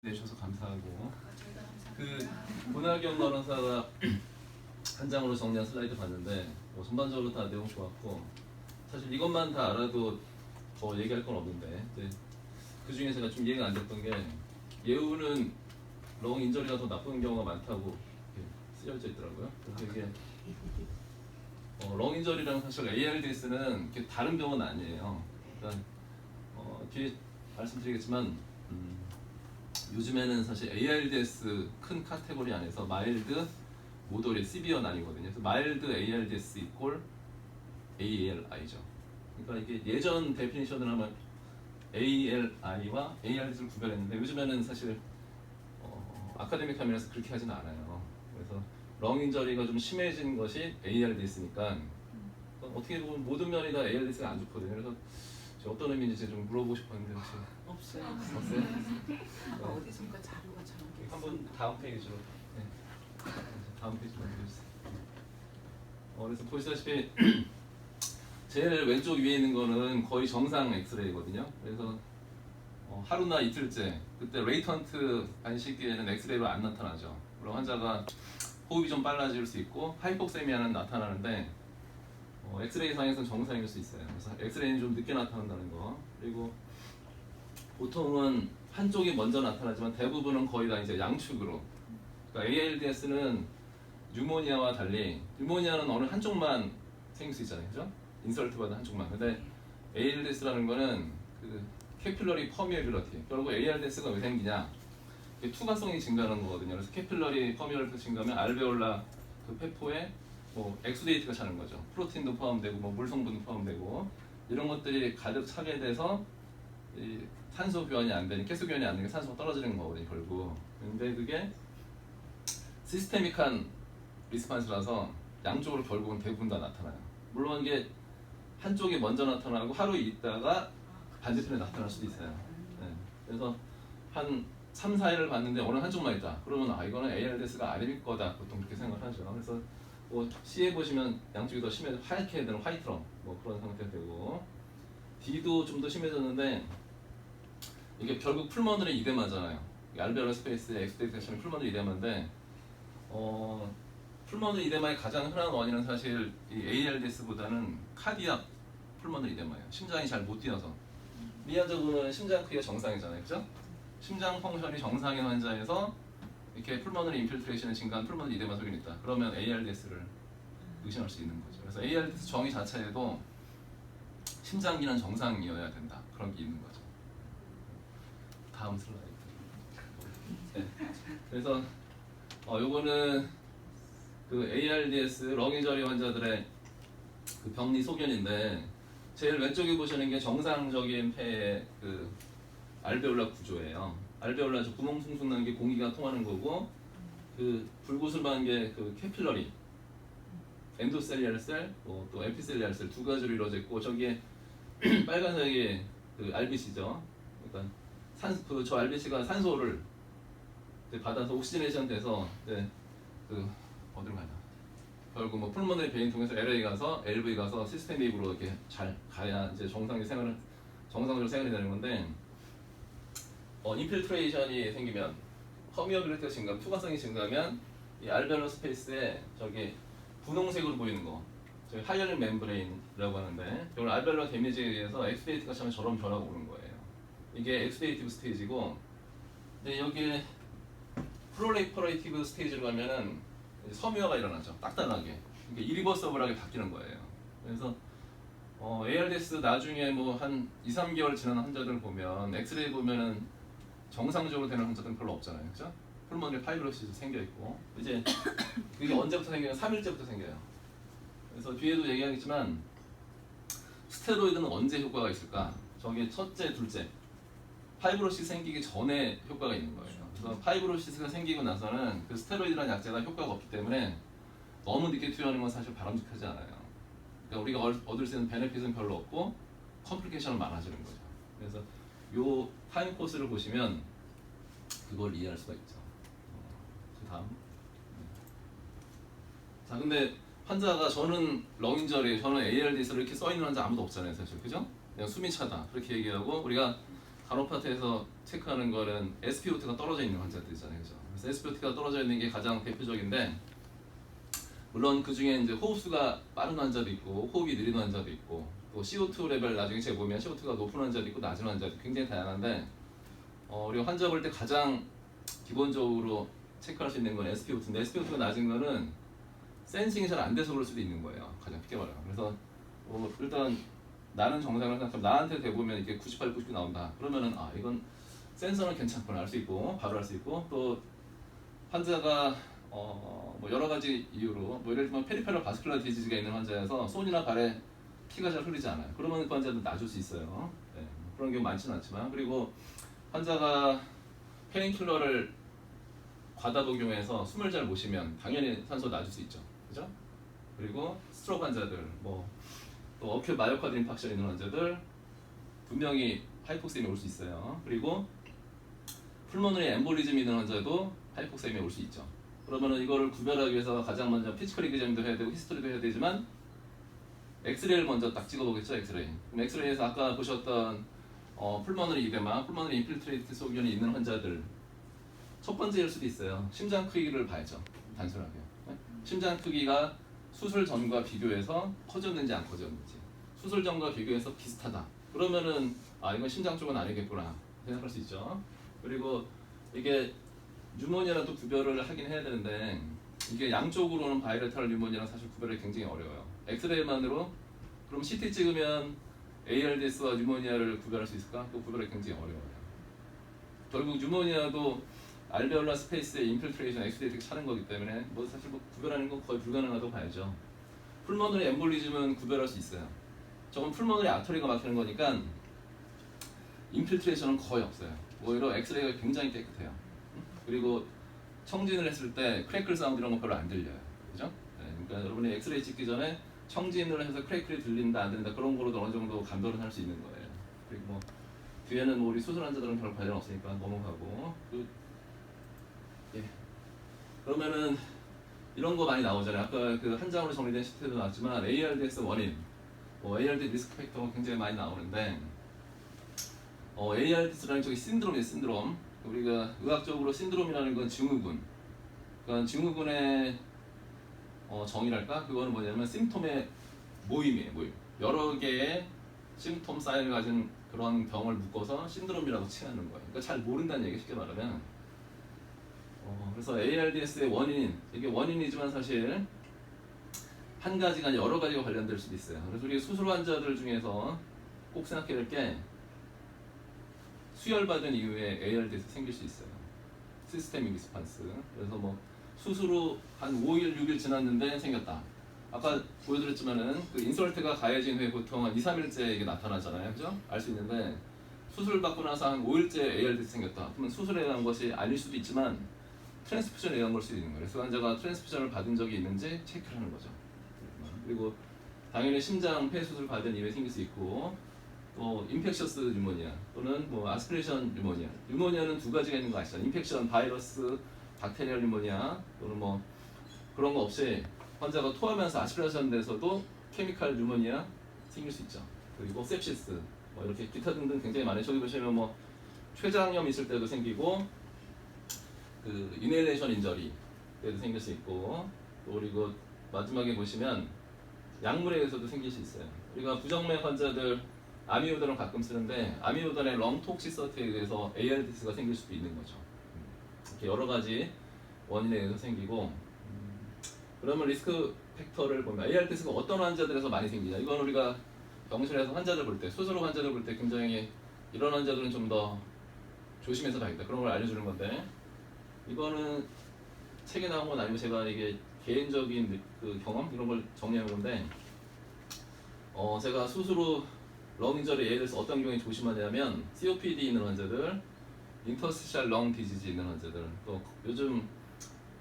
내주셔서 감사하고, 그 문학경 변호사가 한 장으로 정리한 슬라이드 봤는데 뭐 전반적으로 다 내용 좋았고, 사실 이것만 다 알아도 더 얘기할 건 없는데, 그 중에 제가 좀 이해가 안 됐던 게, 예우는 렁 인저리가 더 나쁜 경우가 많다고 쓰여져 있더라고요. 그래서 이게 렁 인저리랑 사실 ARDS는 다른 병은 아니에요. 그러니까 뒤에 말씀드리겠지만 요즘에는 사실 ARDS 큰 카테고리 안에서 마일드, 모더릿, 시비어 나뉘거든요. 그래서 마일드 ARDS 이꼴 ALI죠. 그러니까 이게 예전 데피니션을 하면 ALI와 ARDS를 구별했는데, 요즘에는 사실 아카데믹 화면에서 그렇게 하지는 않아요. 그래서 렁 인저리가 좀 심해진 것이 ARDS니까 어떻게 보면 모든 면이 다 ARDS가 안 좋거든요. 그래서 어떤 의미인지 좀 물어보고 싶었는데 혹시 없어요. 어디선가 자료가 정확히 한번 다음 페이지로, 네. 다음 페이지로 넘겨주세요. 그래서 보시다시피 제일 왼쪽 위에 있는 거는 거의 정상 엑스레이거든요. 그래서 하루나 이틀째, 그때 레이턴트 안식기에는 엑스레이로 안 나타나죠. 물론 환자가 호흡이 좀 빨라질 수 있고 하이폭세미아는 나타나는데 엑스레이 상에서는 정상일 수 있어요. 그래서 엑스레이는 좀 늦게 나타난다는 거. 그리고 보통은 한쪽이 먼저 나타나지만 대부분은 거의 다 이제 양축으로. 그러니까 ALDS는 뉴모니아와 달리, 뉴모니아는 어느 한쪽만 생길 수 있잖아요, 그죠? 인설트 받은 한쪽만. 근데 ALDS라는 거는 그 캐필러리 퍼미에빌러티. 결국 ALDS가 왜 생기냐? 투과성이 증가하는 거거든요. 그래서 캐필러리 퍼미에빌러티 증가하면 알베올라 그 폐포에 엑수데이트가 차는 거죠. 프로틴도 포함되고 물 성분도 포함되고 이런 것들이 가득 차게 돼서 이 산소 교환이 안 되는, 가스 교환이 안 되는 산소가 떨어지는 거거든요, 결국. 근데 그게 시스테믹한 리스판스라서 양쪽으로 결국은 대부분 다 나타나요. 물론 이게 한쪽이 먼저 나타나고 하루 있다가 반대편에 나타날 수도 있어요. 네. 그래서 한 3, 4일을 봤는데 어느 한쪽만 있다. 그러면 이거는 ARDS가 아닐 거다. 보통 그렇게 생각하죠. 그래서 C에 보시면 양쪽이 더 심해져, 하얗게 되는 화이트럼 그런 상태가 되고, D도 좀 더 심해졌는데 이게 결국 풀머너리 이데마잖아요. 알베올라 스페이스의 엑스데이테이션이 풀머너리 이데마인데 풀머너리 이데마의 가장 흔한 원인은 사실 이 ARDS보다는 카디악 풀머너리 이데마예요. 심장이 잘 못 뛰어서. 이 환자분은 심장 크기가 정상이잖아요, 그죠? 심장 펑션이 정상인 환자에서 이렇게 풀머너리 인필트레이션이 증가한 풀머너리 이데마 소견이 있다. 그러면 ARDS를 의심할 수 있는 거죠. 그래서 ARDS 정의 자체에도 심장기는 정상이어야 된다. 그런 게 있는 거죠. 다음 슬라이드. 네. 그래서 요거는 그 ARDS 렁 인저리 환자들의 그 병리 소견인데, 제일 왼쪽에 보시는 게 정상적인 폐의 그 알베올라 구조예요. 알베올라 구멍 숭숭 나는 게 공기가 통하는 거고, 그 불구슬만 게 그 캐필러리, 엔도셀리알 셀, 또 에피셀리알 셀 두 가지로 이루어져 있고, 저기에 빨간색이 그 RBC죠. 그러니까 저 RBC가 산소를 받아서 옥시지네이션 돼서 그 어디로 가냐? 결국 풀머너리 베인 통해서 LA 가서 LV 가서 시스템 웨이브로 이렇게 잘 가야 이제 정상적으로 생활이 되는 건데, 인필트레이션이 생기면 퍼미어빌리티가 증가하면, 투과성이 증가하면 이 알베올라 스페이스에 저기 분홍색으로 보이는 거, 저기 하이얼린 멤브레인이라고 하는데, 이걸 알베올라 데미지에 의해서 엑스데이트가 차면 저런 변화가 오는 거예요. 이게 엑스데이티브 스테이지고, 근데 여기에 프롤리퍼레이티브 스테이지로 가면은 섬유화가 일어나죠. 딱딱하게. 그러니까 이리버서블하게 바뀌는 거예요. 그래서 ARDS 나중에 한 2, 3개월 지난 환자들 보면, 엑스레이 보면은 정상적으로 되는 환자들은 별로 없잖아요, 그죠? 풀머너리 파이브로시스 생겨 있고, 이제 그게 언제부터 생겨요? 3일째부터 생겨요. 그래서 뒤에도 얘기하겠지만 스테로이드는 언제 효과가 있을까? 저게 첫째, 둘째, 파이브로시스 생기기 전에 효과가 있는 거예요. 그래서 파이브로시스가 생기고 나서는 그 스테로이드라는 약제가 효과가 없기 때문에 너무 늦게 투여하는 건 사실 바람직하지 않아요. 그러니까 우리가 얻을 수 있는 베네핏은 별로 없고 컴플리케이션은 많아지는 거죠. 그래서 요 타임 코스를 보시면 그걸 이해할 수가 있죠. 그 다음. 자, 근데 환자가 저는 렁 인저리, 저는 ARDS를 이렇게 써 있는 환자 아무도 없잖아요, 사실, 그죠? 그냥 숨이 차다 그렇게 얘기하고, 우리가 간호파트에서 체크하는 거는 SpO2가 떨어져 있는 환자들이잖아요, 그죠? 그래서 SpO2가 떨어져 있는 게 가장 대표적인데, 물론 그 중에 이제 호흡수가 빠른 환자도 있고 호흡이 느린 환자도 있고 또 CO2 레벨 나중에 재보면 CO2가 높은 환자도 있고 낮은 환자도 굉장히 다양한데, 우리가 환자 볼 때 가장 기본적으로 체크할 수 있는 건 SpO2인데, SpO2가 낮은 거는 센싱이 잘 안 돼서 그럴 수도 있는 거예요, 가장 쉽게 말하면. 그래서 일단 나는 정상을 생각하면 나한테 대보면 이게 98, 99 나온다. 그러면은 이건 센서는 괜찮구나 알 수 있고, 바로 알 수 있고, 또 환자가 뭐 여러 가지 이유로 뭐 예를 들면 페리페럴 바스큘라 디지즈가 있는 환자여서 손이나 발에 피가 잘 흐르지 않아요. 그러면 그 환자는 놔줄 수 있어요. 네, 그런 경우 많지는 않지만. 그리고 환자가 페인킬러를 과다 복용해서 숨을 잘 못 쉬면 당연히 산소 놔줄 수 있죠, 그죠? 그리고 스트로크 환자들, 뭐 또 어큐 마이오카드 인팍션 있는 환자들 분명히 하이폭세미아 올 수 있어요. 그리고 풀모너리 엠볼리즘 있는 환자도 하이폭세미아 올 수 있죠. 그러면은 이거를 구별하기 위해서 가장 먼저 피지컬 이그잼도 해야 되고 히스토리도 해야 되지만, 엑스레이를 먼저 딱 찍어보겠죠, 엑스레이. 그럼 엑스레이에서 아까 보셨던 풀모너리 이데마, 풀모너리 인필트레이트 소견이 있는 환자들, 첫 번째일 수도 있어요. 심장 크기를 봐야죠, 단순하게. 네? 심장 크기가 수술 전과 비교해서 커졌는지 안 커졌는지. 수술 전과 비교해서 비슷하다. 그러면은 이건 심장 쪽은 아니겠구나 생각할 수 있죠. 그리고 이게 뉴모니아랑 또 구별을 하긴 해야 되는데, 이게 양쪽으로는 바이레터럴 뉴모니아랑 사실 구별이 굉장히 어려워요. 엑스레이만으로 그럼 CT 찍으면 ARDS와 뉴모니아를 구별할 수 있을까? 또 구별이 굉장히 어려워요. 결국 뉴모니아도 알베올라 스페이스의 인필트레이션 엑스레이를 차는 거기 때문에 뭐 사실 뭐 구별하는 건 거의 불가능하다고 봐야죠. 풀모너리 엠볼리즘은 구별할 수 있어요. 저건 풀모너리 아터리가 막히는 거니까 인필트레이션은 거의 없어요. 오히려 엑스레이가 굉장히 깨끗해요. 그리고 청진을 했을 때 크래클 사운드 이런 거 별로 안 들려요, 그죠? 네, 그러니까 여러분이 엑스레이 찍기 전에 청진을 해서 크래클이 들린다 안 들린다 그런 거로도 어느 정도 감별을 할 수 있는 거예요. 그리고 뭐 뒤에는 뭐 우리 수술 환자들은 별 관련 없으니까 넘어가고. 예. 그러면은 이런 거 많이 나오잖아요. 아까 그 한 장으로 정리된 시트도 나왔지만 ARDS 원인, ARD 리스크 팩터가 굉장히 많이 나오는데, ARDS라는 쪽이 신드롬이에요, 신드롬. 우리가 의학적으로 신드롬이라는 건 증후군. 그러니까 증후군의 정의랄까? 그거는 뭐냐면 심톰의 모임이에요, 모임. 여러 개의 심톰 사인을 가진 그런 병을 묶어서 신드롬이라고 칭하는 거예요. 그러니까 잘 모른다는 얘기, 쉽게 말하면. 그래서 ARDS의 원인, 이게 원인이지만 사실 한 가지가 아니라 여러 가지가 관련될 수도 있어요. 그래서 우리 수술 환자들 중에서 꼭 생각해야 될 게, 수혈받은 이후에 ARDS 생길 수 있어요. 시스테믹 리스판스. 그래서 뭐 수술 후 한 5일, 6일 지났는데 생겼다. 아까 보여드렸지만은 그 인솔트가 가해진 후에 보통 한 2, 3일째 이게 나타나잖아요, 그죠? 알 수 있는데, 수술 받고 나서 한 5일째 ARDS 생겼다. 그러면 수술에 의한 것이 아닐 수도 있지만 트랜스퓨전에 의한 걸 수도 있는 거예요. 그래서 환자가 트랜스퓨전을 받은 적이 있는지 체크를 하는 거죠. 그리고 당연히 심장 폐 수술 받은 이후에 생길 수 있고, 또 인펙셔스 뉴모니아 또는 뭐 아스피레이션 뉴모니아. 뉴모니아는 두 가지가 있는 거 아시죠? 인펙션, 바이러스, 박테리얼 뉴모니아, 또는 뭐 그런 거 없이 환자가 토하면서 아스피레이션 돼서도 케미칼 뉴모니아 생길 수 있죠. 그리고 sepsis, 뭐 이렇게 기타 등등 굉장히 많아요. 저기 보시면 뭐 췌장염 있을 때도 생기고, 그 이네일레이션 인저리 때도 생길 수 있고, 또 그리고 마지막에 보시면 약물에 의해서도 생길 수 있어요. 우리가 부정맥 환자들 아미오던을 가끔 쓰는데, 아미오던의 럼톡시서티에 의해서 ARDS가 생길 수도 있는 거죠. 이렇게 여러 가지 원인에 의해서 생기고, 그러면 리스크 팩터를 보면 ARDS가 어떤 환자들에서 많이 생기냐, 이건 우리가 병실에서 환자들 볼 때, 수술 후 환자들 볼 때 굉장히 이런 환자들은 좀 더 조심해서 봐야겠다, 그런 걸 알려주는 건데, 이거는 책에 나온 건 아니고 제가 이게 개인적인 그 경험 이런 걸 정리한 건데, 제가 수술 후 렁 인저리 예를 들어서 어떤 경우에 조심하냐면, COPD 있는 환자들, 인터스티셜 렁 디지즈 있는 환자들, 또 요즘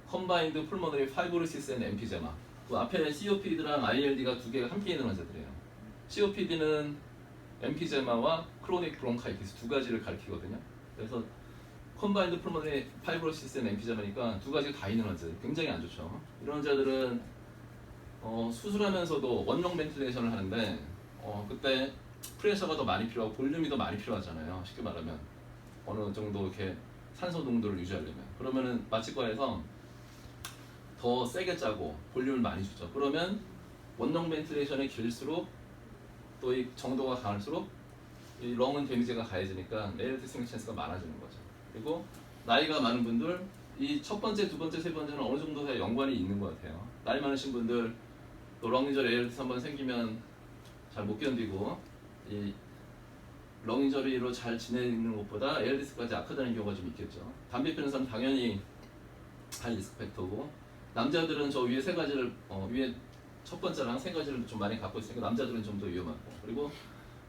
컴바인드 풀모너리 파이브로시스 앤 엠피제마, 그 앞에 COPD랑 ILD가 두 개가 함께 있는 환자들이에요. COPD는 엠피제마와 크로닉 브론카이티스 두 가지를 가리키거든요. 그래서 컴바인드 풀모너리 파이브로시스 앤 엠피제마니까 두 가지가 다 있는 환자들, 굉장히 안 좋죠. 이런 환자들은 수술하면서도 원롱 벤틸레이션을 하는데, 그때 프레셔가 더 많이 필요하고 볼륨이 더 많이 필요하잖아요, 쉽게 말하면. 어느 정도 이렇게 산소 농도를 유지하려면. 그러면은 마취과에서 더 세게 짜고 볼륨을 많이 주죠. 그러면 원형 벤틸레이션이 길수록 또 이 정도가 강할수록 이 렁은 데미지가 가해지니까 ALD 생길 찬스가 많아지는 거죠. 그리고 나이가 많은 분들 이 첫 번째, 두 번째, 세 번째는 어느 정도 다 연관이 있는 것 같아요. 나이 많으신 분들 또 렁인저리 ALD 한번 생기면 잘 못 견디고 이 렁인저리로 잘 지내는 것보다 ALD스까지 악화되는 경우가 좀 있겠죠. 담배 피우는 사람 당연히 하이 리스크 팩터고 남자들은 저 위에 세 가지를 위에 첫 번째랑 세 가지를 좀 많이 갖고 있으니까 남자들은 좀 더 위험하고 그리고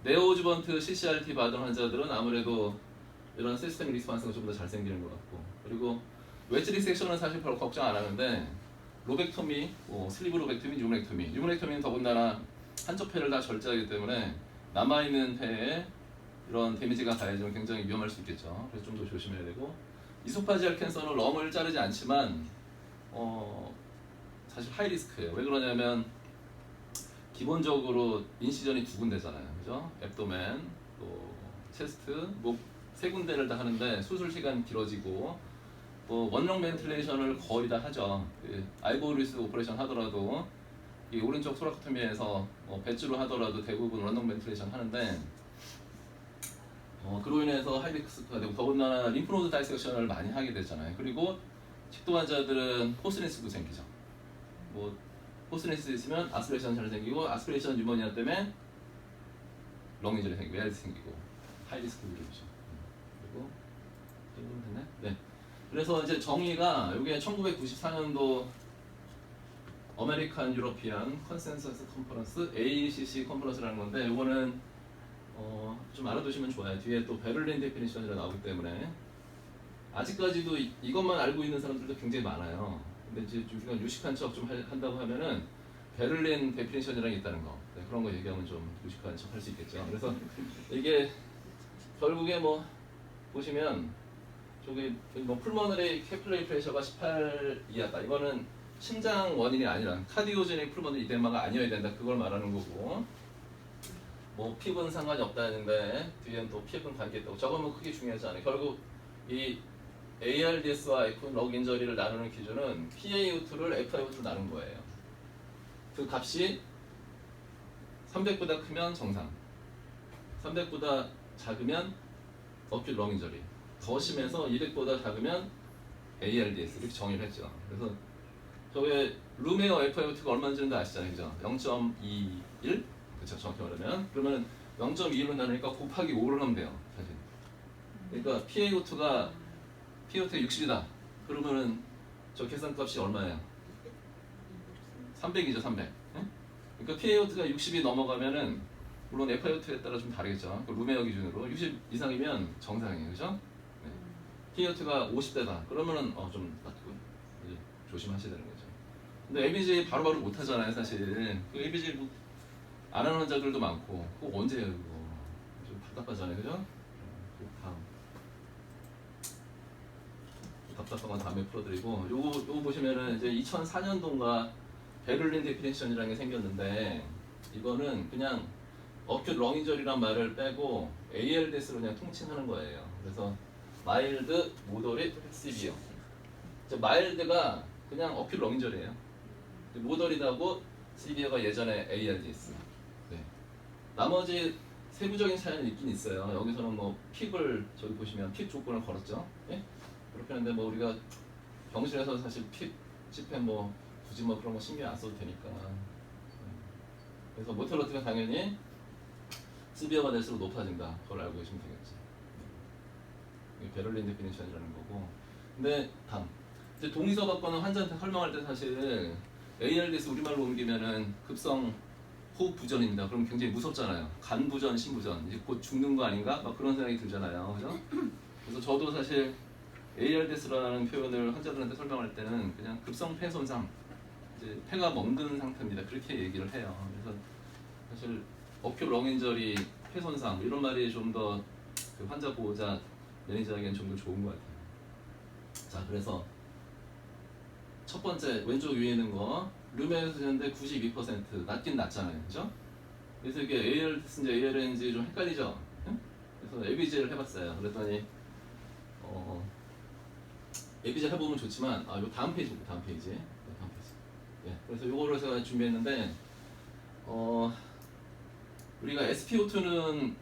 네오주번트 CCRT 받은 환자들은 아무래도 이런 시스템 리스폰스가 좀 더 잘 생기는 것 같고 그리고 웨지 리섹션은 사실 별로 걱정 안 하는데 로벡토미, 슬리브 로벡토미, 유문렉토미는 더군다나 한쪽 폐를 다 절제하기 때문에 남아있는 폐에 이런 데미지가 가해지면 굉장히 위험할 수 있겠죠. 그래서 좀 더 조심해야 되고 이소파지알 캔서는 렁을 자르지 않지만 사실 하이 리스크예요. 왜 그러냐면 기본적으로 인시전이 두 군데잖아요. 그죠? 앱도멘, 또 체스트, 목 세 군데를 다 하는데 수술 시간 길어지고 또 원형 벤틸레이션을 거의 다 하죠. 아이보리스 오퍼레이션 하더라도 이 오른쪽 토라코토미에서 배주로 하더라도 대부분 원형 벤틸레이션 하는데 그로 인해서 하이 리스크가 되고 더군다나 림프노드 다이섹션을 많이 하게 되잖아요. 그리고 식도 환자들은 포스네스도 생기죠. 포스네스 있으면 아스피레이션 잘 생기고 아스피레이션 뉴모니아 때문에 렁인저리 생기고 ALD 생기고 하이 리스크 그룹이죠. 그리고 됐네. 네. 그래서 이제 정의가 이게 1994년도 아메리칸 유러피안 컨센서스 컨퍼런스 ACC 컨퍼런스라는 건데 이거는 좀 알아두시면 좋아요. 뒤에 또 베를린 데피니션이라 나오기 때문에 아직까지도 이것만 알고 있는 사람들도 굉장히 많아요. 근데 이제 우리가 유식한 척 좀 한다고 하면은 베를린 데피니션이라는 게 있다는 거 그런 거 얘기하면 좀 유식한 척 할 수 있겠죠. 그래서 이게 결국에 보시면 저기 풀머너리 캐필러리 프레셔가 18 이하다. 이거는 심장 원인이 아니라 카디오제닉 풀머너리 이데마가 아니어야 된다. 그걸 말하는 거고. 핍은 상관이 없다는데 뒤에는 또 핍은 관계 있다고. 저건 크게 중요하지 않아요. 결국 이 ARDS와 F 럭 인저리를 나누는 기준은 PaO2를 FiO2로 나눈 거예요. 그 값이 300보다 크면 정상, 300보다 작으면 어큐 럭 인저리, 더 심해서 200보다 작으면 ARDS 이렇게 정의를 했죠. 그래서 저게 루메어 FiO2가 얼마인지는 다 아시잖아요, 그죠? 0.21, 그렇죠, 정확히 말하면. 그러면 0.21로 나누니까 곱하기 5를 하면 돼요, 사실. 그러니까 PaO2가 60이다. 그러면은 저 계산값이 얼마예요? 300이죠, 300. 그러니까 PaO2가 60이 넘어가면은 물론 FiO2에 따라 좀 다르겠죠. 그 루메어 기준으로 60 이상이면 정상이에요, 그죠? 네. PaO2가 50대다. 그러면은 좀 조심하셔야 되는 거죠. 근데 ABG 바로바로 못 하잖아요, 사실. 그 ABG 안 하는 환자들도 많고, 그거 언제 해요, 그거? 좀 답답하잖아요, 그죠? 다음. 답답한 건 다음에 풀어드리고, 요거 보시면은 이제 2004년도인가 베를린 데피니션이라는 게 생겼는데, 이거는 그냥 어큐 렁인저리란 말을 빼고 ALDS로 그냥 통칭하는 거예요. 그래서 마일드, 모더릿, 시비어. 마일드가 그냥 어큐 렁인저리예요. 모더릿하고 시비어가 예전에 ALDS. 네. 나머지 세부적인 차이는 있긴 있어요. 여기서는 핍을 저기 보시면 핍 조건을 걸었죠. 예? 그렇게 하는데 우리가 병실에서 사실 핍 집회 굳이 그런 거 신경 안 써도 되니까. 그래서 모텔러트가 당연히 시비어가 될수록 높아진다. 그걸 알고 계시면 되겠죠. 이게 베를린 데피니션이라는 거고. 근데 다음. 이제 동의서 받거나 환자한테 설명할 때 사실 ARDS 우리말로 옮기면은 급성 호흡 부전입니다. 그럼 굉장히 무섭잖아요. 간 부전, 심부전. 이제 곧 죽는 거 아닌가? 그런 생각이 들잖아요. 그죠? 그래서 저도 사실 ARDS라는 표현을 환자들한테 설명할 때는 그냥 급성 폐 손상, 이제 폐가 멍든 상태입니다. 그렇게 얘기를 해요. 그래서 사실 어큐 렁인저리, 폐 손상 이런 말이 좀 더 그 환자 보호자 매니저에게는 좀 더 좋은 것 같아요. 자, 그래서 첫 번째 왼쪽 위에 있는 거 루메스인데 92% 낮긴 낮잖아요, 그죠? 그래서 이게 AL인지 AL인지 좀 헷갈리죠? 응? 그래서 ABG를 해봤어요. 그랬더니 에비젤 해보면 좋지만 요 다음 페이지 볼게요. 다음 페이지. 네, 다음 페이지. 예, 그래서 요거를 제가 준비했는데 우리가 SpO2는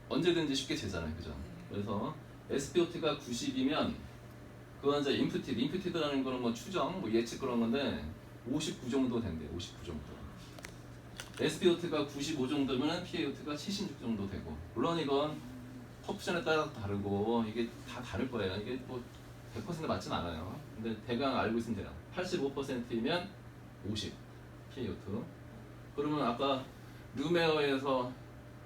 언제든지 쉽게 재잖아요, 그죠? 그래서 SpO2가 90이면 그건 이제 임프티드라는 거는 뭐 추정, 뭐 예측 그런 건데 59 정도 된대요. 59 정도. SpO2가 95 정도면 PaO2가 76 정도 되고, 물론 이건 퍼프션에 따라 다르고 이게 다 다를 거예요. 이게 뭐 100% 맞진 않아요. 근데 대강 알고 있으면 돼요. 85%이면 50 PaO2. 그러면 아까 루메어에서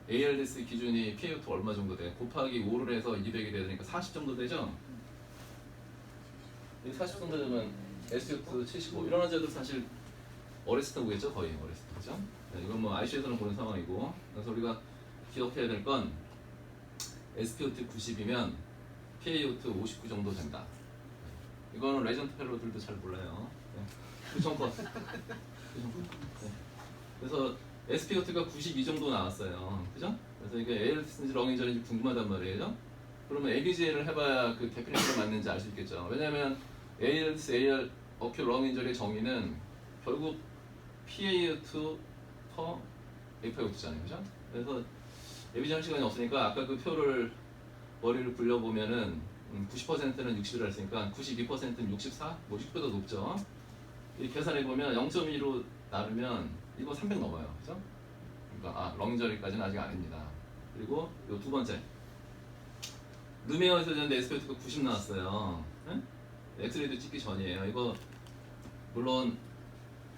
ALDS 기준이 PaO2 얼마 정도 돼? 곱하기 5를 해서 200이 되니까 40 정도 되죠? 40 정도 되면 SpO2 75 이런 환자들 사실 어렸을 때 오겠죠? 거의 어렸을 때 그죠? 네, 이건 뭐 ICU에서는 보는 상황이고, 그래서 우리가 기억해야 될 건 SpO2 90이면 PaO2 59 정도 된다. 이거는 레전트 펠로들도 잘 몰라요. 네. 구청권. 네. 그래서 SpO2가 92 정도 나왔어요. 그죠? 그래서 이게 ALD인지 렁인절인지 궁금하단 말이에요. 그러면 ABG를 해봐야 그 데피니션이 맞는지 알 수 있겠죠. 왜냐하면 ALS, AR, 어큐 렁인절의 정의는 결국 PaO2 per FiO2잖아요. 그죠? 그래서 ABG 할 시간이 없으니까 아까 그 표를 머리를 굴려보면은 90%는 60이라 했으니까 92%는 64? 뭐 60보다 높죠. 이 계산해보면 0.2로 나누면 이거 300 넘어요. 그죠? 그러니까 렁인저리까지는 아직 아닙니다. 그리고 요 두 번째 루메어에서 졌는데 SpO2가 90 나왔어요. 네? 엑스레이도 찍기 전이에요. 이거 물론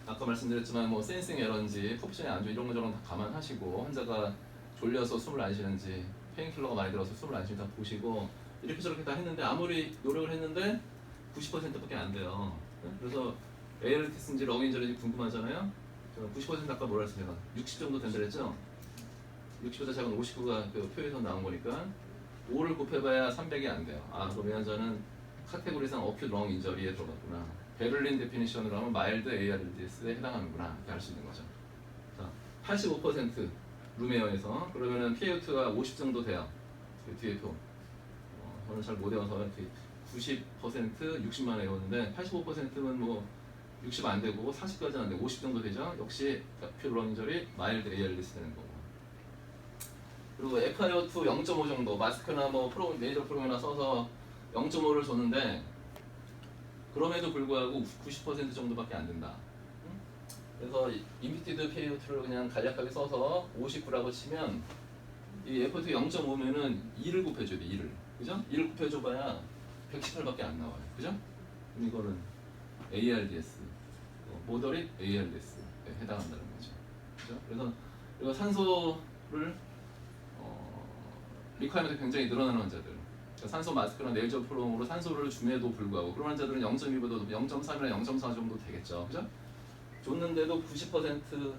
아까 말씀드렸지만 뭐 센싱 에러인지 퍼프션이 안 좋은 이런 거 저런 다 감안하시고, 환자가 졸려서 숨을 안 쉬는지 페인킬러가 많이 들어서 숨을 안 쉬는지 다 보시고 이렇게 저렇게 다 했는데, 아무리 노력을 했는데 90%밖에 안 돼요. 네? 그래서 ALT인지 렁인저인지 궁금하잖아요. 90% 아까 뭐라 했어요? 제가 60 정도 된다 그랬죠? 60보다 작은 59가 그 표에서 나온 거니까 5를 곱해봐야 300이 안 돼요. 그럼 이 환자는 카테고리상 어큐 렁 인저리에 들어갔구나. 베를린 데피니션으로 하면 마일드 ARDS에 해당하는구나. 이렇게 알 수 있는 거죠. 자, 85% 루메어에서 그러면은 PaO2가 50 정도 돼요. 그 뒤에 표. 저는 잘 못 외워서 이렇게 90% 60만 외웠는데 85%면 뭐 60 안 되고 40까지는 안 되고 50 정도 되죠. 역시 어큐 렁 인저리 마일드 ARDS 되는 거고. 그리고 FiO2 0.5 정도 마스크나 뭐 메이저 프로그램이나 써서 0.5를 줬는데 그럼에도 불구하고 90% 정도밖에 안 된다. 그래서 임피티드 PaO2를 그냥 간략하게 써서 59라고 치면 이 FiO2 0.5면은 2를 곱해줘야 돼. 2를. 그죠? 2를 곱해줘봐야 118밖에 안 나와요. 그죠? 그럼 이거는 ARDS, 모더릿 ARDS에 해당한다는 거죠. 그죠? 그래서 이거 산소를 리콰이먼트 굉장히 늘어나는 환자들, 그러니까 산소 마스크나 네일저 프롬으로 산소를 줌에도 불구하고 그런 환자들은 0.2보다 0.3이나 0.4 정도 되겠죠. 그죠? 줬는데도 90%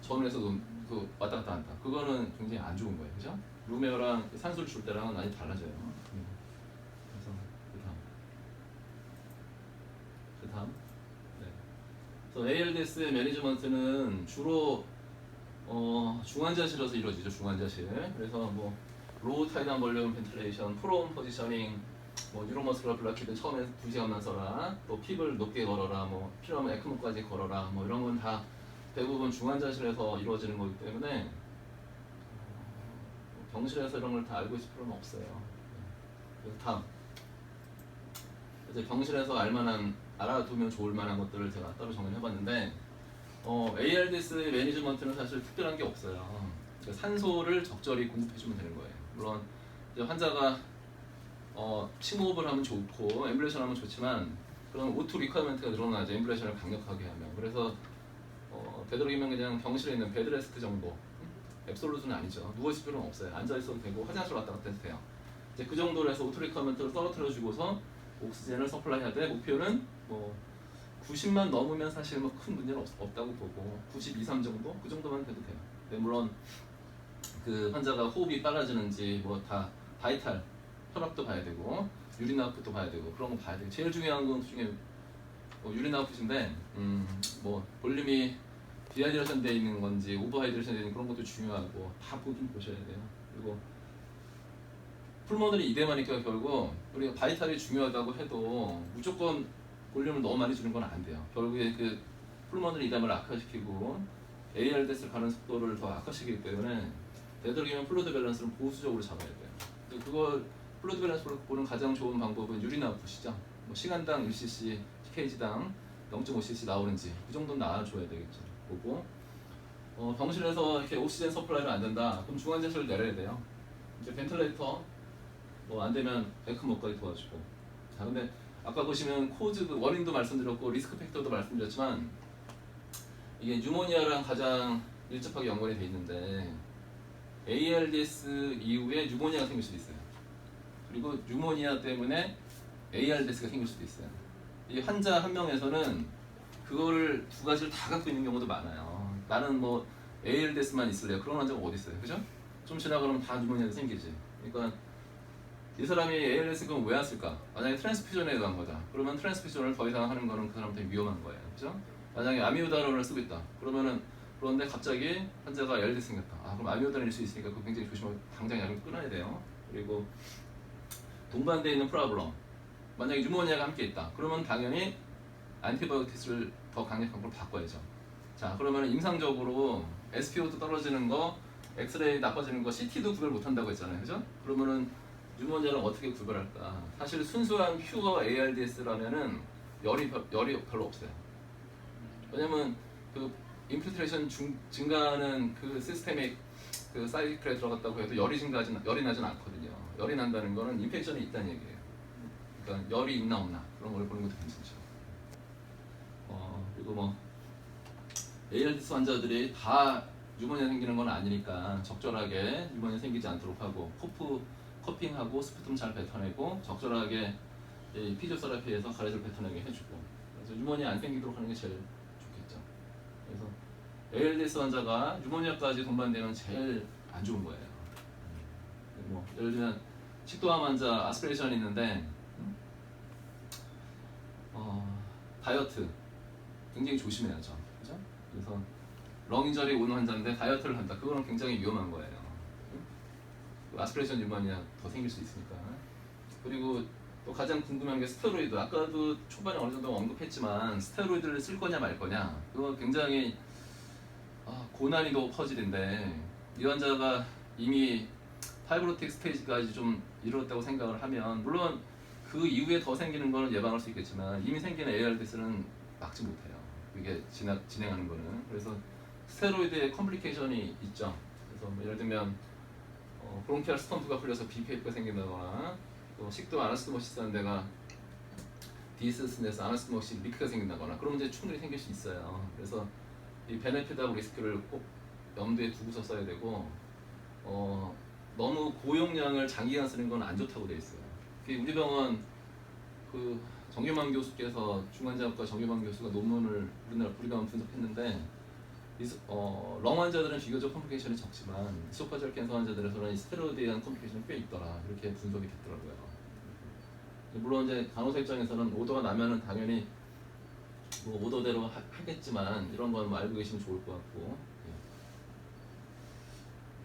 전후에서도 그 왔다 갔다 한다. 그거는 굉장히 안 좋은 거예요. 그죠? 루메어랑 산소를 줄 때랑은 많이 달라져요. 그래서 그 다음. 네. 그래서 ALDS 매니지먼트는 주로 중환자실에서 이루어지죠. 중환자실. 그래서 뭐 로우 타이단 볼륨 벤틸레이션, 프롬 포지셔닝, 뭐 뉴로머스쿨러 블라키드 처음에 2시간만 써라, 또 핍을 높게 걸어라, 뭐 필요하면 에크모까지 걸어라, 뭐 이런 건 다 대부분 중환자실에서 이루어지는 거기 때문에 병실에서 이런 걸 다 알고 있을 필요는 없어요. 그래서 다음, 이제 병실에서 알아두면 좋을 만한 것들을 제가 따로 정리해봤는데, ARDS 매니지먼트는 사실 특별한 게 없어요. 그러니까 산소를 적절히 공급해주면 되는 거예요. 물론 이제 환자가 심호흡을 하면 좋고 앰뷸레이션 하면 좋지만 그런 O2 리퀘어먼트가 늘어나죠. 앰뷸레이션을 강력하게 하면. 그래서 되도록이면 그냥 병실에 있는 베드레스트 정도, 앱솔루트는 아니죠. 누워있을 필요는 없어요. 앉아있어도 되고 화장실 왔다 갔다 해도 돼요. 이제 그 정도로 해서 O2 리퀘어먼트를 떨어뜨려주고서 옥시젠을 서플라이 하되, 목표는 뭐 90만 넘으면 사실 뭐 큰 문제는 없다고 보고 92, 3 정도? 그 정도만 돼도 돼요. 네, 물론 그 환자가 호흡이 빨라지는지 뭐 다 바이탈, 혈압도 봐야 되고 유린 아웃풋도 봐야 되고 그런 거 봐야 되고, 제일 중요한 건 중에 유린 아웃풋인데 뭐 볼륨이 디하이드레이션 돼 있는 건지 오버하이드레이션 돼 있는 그런 것도 중요하고 다 보긴 보셔야 돼요. 그리고 풀모널이 이대마니까 결국 우리가 바이탈이 중요하다고 해도 무조건 볼륨을 너무 많이 주는 건 안 돼요. 결국에 그 풀모널 이담을 악화시키고 ARDS를 가는 속도를 더 악화시키기 때문에 되도록이면 플루이드 밸런스를 보수적으로 잡아야 돼요. 그걸 플루이드 밸런스를 보는 가장 좋은 방법은 유린 아웃풋이죠. 뭐 시간당 1cc, kg당 0.5cc 나오는지 그 정도는 나와줘야 되겠죠. 보고 병실에서 이렇게 옥시젠 서플라이가 안 된다. 그럼 중환자실을 내려야 돼요. 이제 벤틀레이터 뭐 안 되면 에크모까지 도와주고. 자, 근데 아까 보시면 코즈 원인도 말씀드렸고 리스크 팩터도 말씀드렸지만 이게 뉴모니아랑 가장 밀접하게 연관이 돼 있는데 ARDS 이후에 뉴모니아가 생길 수도 있어요. 그리고 뉴모니아 때문에 ARDS가 생길 수도 있어요. 이 환자 한 명에서는 그거를 두 가지를 다 갖고 있는 경우도 많아요. 나는 뭐 ARDS만 있을래요. 그런 환자가 어디 있어요, 그죠? 좀 지나가면 다 뉴모니아가 생기지. 그러니까 이 사람이 ALS가 왜 왔을까? 만약에 트랜스퓨전에 의한 거다. 그러면 트랜스퓨전을 더 이상 하는 거는 그 사람한테 위험한 거예요, 그죠? 만약에 아미오다론을 쓰고 있다. 그런데 갑자기 환자가 ALS 생겼다. 아, 그럼 아미오다론일 수 있으니까 그거 굉장히 조심하고 당장 약을 끊어야 돼요. 그리고 동반되어 있는 프로블럼. 만약에 뉴모니아가 함께 있다. 그러면 당연히 안티바이오틱스를 더 강력한 걸 바꿔야죠. 자, 그러면 임상적으로 SPO도 떨어지는 거, 엑스레이 나빠지는 거, CT도 구별 못한다고 했잖아요, 그죠? 그러면은 뉴모니아를 어떻게 구별할까? 사실 순수한 퓨어 ARDS라면은 열이 별로 없어요. 왜냐면 그 인필트레이션 증가하는 그 시스템에 그 사이클에 들어갔다고 해도 열이 나진 않거든요. 열이 난다는 거는 인펙션이 있다는 얘기예요. 그러니까 열이 있나 없나 그런 걸 보는 것도 괜찮죠. 그리고 뭐 ARDS 환자들이 다 뉴모니아 생기는 건 아니니까 적절하게 뉴모니아 생기지 않도록 하고 커핑하고 스푸tum 잘 뱉어내고 적절하게 피지오세라피에서 가래를 뱉어내게 해주고 그래서 뉴모니아 안 생기도록 하는 게 제일 좋겠죠. 그래서 ALDS 환자가 뉴모니아까지 동반되면 제일 안 좋은 거예요. 뭐 예를 들면 식도암 환자 아스피레이션이 있는데 다이어트 굉장히 조심해야죠. 그죠? 그래서 렁인저리 온 환자인데 다이어트를 한다. 그거는 굉장히 위험한 거예요. 아스피레이션 뉴모니아 더 생길 수 있으니까. 그리고 또 가장 궁금한 게 스테로이드. 아까도 초반에 어느 정도 언급했지만 스테로이드를 쓸 거냐 말 거냐. 그거 굉장히 고난이도 퍼즐인데 이 환자가 이미 파이브로틱 스테이지까지 좀 이르렀다고 생각을 하면 물론 그 이후에 더 생기는 거는 예방할 수 있겠지만 이미 생긴 ARDS는 막지 못해요. 이게 진행하는 거는. 그래서 스테로이드의 컴플리케이션이 있죠. 그래서 뭐 예를 들면 브론키얼 스톰프가 풀려서 BPF가 생긴다거나 또 식도 아나스토모시스라는 데가 디스스내서 아나스토모시스 리크가 생긴다거나 그런 문제 충분히 생길 수 있어요. 그래서 이 베네핏하고 리스크를 꼭 염두에 두고서 써야 되고 너무 고용량을 장기간 쓰는 건 안 좋다고 돼 있어요. 우리 병원 그 정규만 교수께서 중환자학과 정규만 교수가 논문을 우리 병원 분석했는데 렁 환자들은 비교적 컴플리케이션이 적지만 이소파지얼 캔서 환자들에서는 이 스테로이드에 대한 컴플리케이션이 꽤 있더라 이렇게 분석이 됐더라고요. 물론 이제 간호사 입장에서는 오더가 나면은 당연히 뭐 오더대로 하겠지만 이런 건 뭐 알고 계시면 좋을 것 같고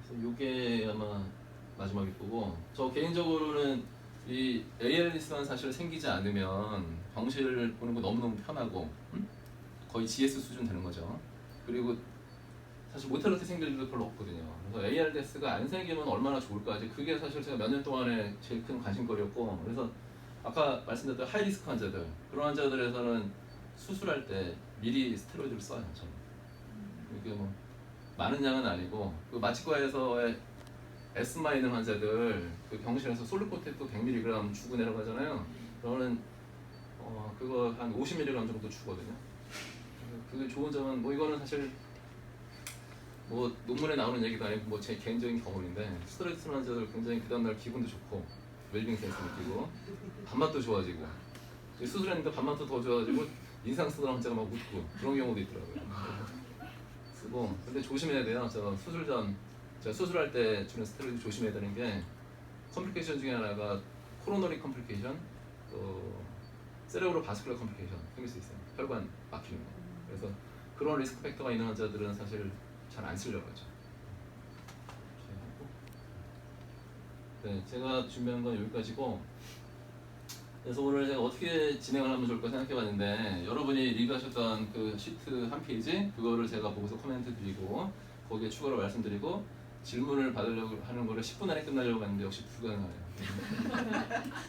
그래서 이게 아마 마지막일 거고 저 개인적으로는 이 ALS만 사실 생기지 않으면 병실 보는 거 너무너무 편하고 거의 GS 수준 되는 거죠. 그리고 사실 모텔로티 생길 일도 별로 없거든요. 그래서 ARDS가 안 생기면 얼마나 좋을까 그게 사실 제가 몇 년 동안에 제일 큰 관심거리였고 그래서 아까 말씀드렸던 하이리스크 환자들 그런 환자들에서는 수술할 때 미리 스테로이드를 써요. 저는 이게 뭐 많은 양은 아니고 그 마취과에서의 에스마 있는 환자들 그 병실에서 솔루코테프 100mg 주고 내려가잖아요. 그러면 그거 한 50mg 정도 주거든요. 그게 좋은 점은 뭐 이거는 사실 뭐 논문에 나오는 얘기도 아니고 뭐 제 개인적인 경험인데 스트레스 환자들 굉장히 그 다음날 기분도 좋고 웰빙 센스 느끼고 밥맛도 좋아지고 수술했는데 밥맛도 더 좋아지고 인상 쓰던 환자가 막 웃고 그런 경우도 있더라고요. 쓰고 근데 조심해야 돼요. 제가 수술할 때 주는 스테로이드 조심해야 되는 게 컴플리케이션 중에 하나가 코로너리 컴플리케이션 또 세레브로 바스큘러 컴플리케이션 생길 수 있어요. 혈관 막히는 거. 그래서 그런 리스크 팩터가 있는 환자들은 사실 잘 안 쓰려고 하죠. 네, 제가 준비한 건 여기까지고, 그래서 오늘 제가 어떻게 진행을 하면 좋을까 생각해봤는데, 여러분이 리뷰하셨던 그 시트 한 페이지 그거를 제가 보고서 코멘트 드리고 거기에 추가로 말씀드리고 질문을 받으려고 하는 거를 10분 안에 끝내려고 했는데 역시 불가능하네요.